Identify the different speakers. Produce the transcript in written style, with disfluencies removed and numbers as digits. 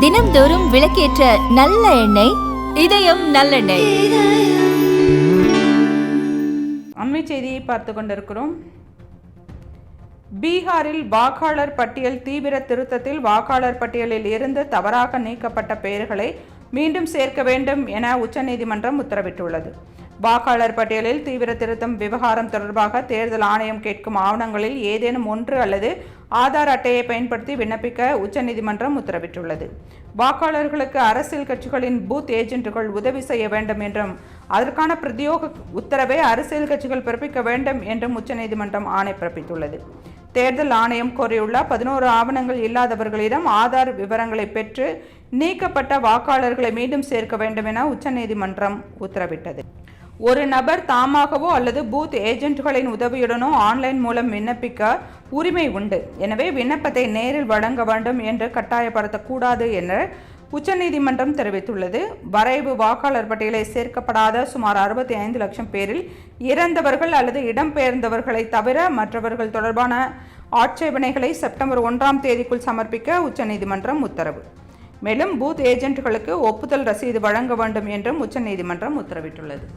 Speaker 1: தினம்தோறும் விளக்கேற்ற நல்ல எண்ணெய் இதயம் நல்லெண்ணெய்.
Speaker 2: அண்மை செய்தியை பார்த்து கொண்டிருக்கிறோம். பீகாரில் வாக்காளர் பட்டியல் தீவிர திருத்தத்தில் வாக்காளர் பட்டியலில் இருந்து தவறாக நீக்கப்பட்ட பெயர்களை மீண்டும் சேர்க்க வேண்டும் என உச்சநீதிமன்றம் உத்தரவிட்டுள்ளது. வாக்காளர் பட்டியலில் தீவிர திருத்தம் விவகாரம் தொடர்பாக தேர்தல் ஆணையம் கேட்கும் ஆவணங்களில் ஏதேனும் ஒன்று அல்லது ஆதார் அட்டையை பயன்படுத்தி விண்ணப்பிக்க உச்சநீதிமன்றம் உத்தரவிட்டுள்ளது. வாக்காளர்களுக்கு அரசியல் கட்சிகளின் பூத் ஏஜென்ட்டுகள் உதவி செய்ய வேண்டும் என்றும் அதற்கான பிரத்யோக உத்தரவை அரசியல் கட்சிகள் பிறப்பிக்க வேண்டும் என்றும் உச்சநீதிமன்றம் ஆணை பிறப்பித்துள்ளது. தேர்தல் ஆணையம் கோரியுள்ள 11 ஆவணங்கள் இல்லாதவர்களிடம் ஆதார் விவரங்களை பெற்று நீக்கப்பட்ட வாக்காளர்களை மீண்டும் சேர்க்க வேண்டும் என உச்சநீதிமன்றம் உத்தரவிட்டது. ஒரு நபர் தாமாகவோ அல்லது பூத் ஏஜென்ட்களின் உதவியுடனோ ஆன்லைன் மூலம் விண்ணப்பிக்க உரிமை உண்டு. எனவே விண்ணப்பத்தை நேரில் வழங்க வேண்டும் என்று கட்டாயப்படுத்தக்கூடாது என உச்சநீதிமன்றம் தெரிவித்துள்ளது. வரைவு வாக்காளர் பட்டியலில் சேர்க்கப்படாத சுமார் 65 லட்சம் பேரில் இறந்தவர்கள் அல்லது இடம்பெயர்ந்தவர்களை தவிர மற்றவர்கள் தொடர்பான ஆட்சேபனைகளை செப்டம்பர் 1ஆம் தேதிக்குள் சமர்ப்பிக்க உச்சநீதிமன்றம் உத்தரவு. மேலும் பூத் ஏஜென்ட்களுக்கு ஒப்புதல் ரசீது வழங்க வேண்டும் என்றும் உச்சநீதிமன்றம் உத்தரவிட்டுள்ளது.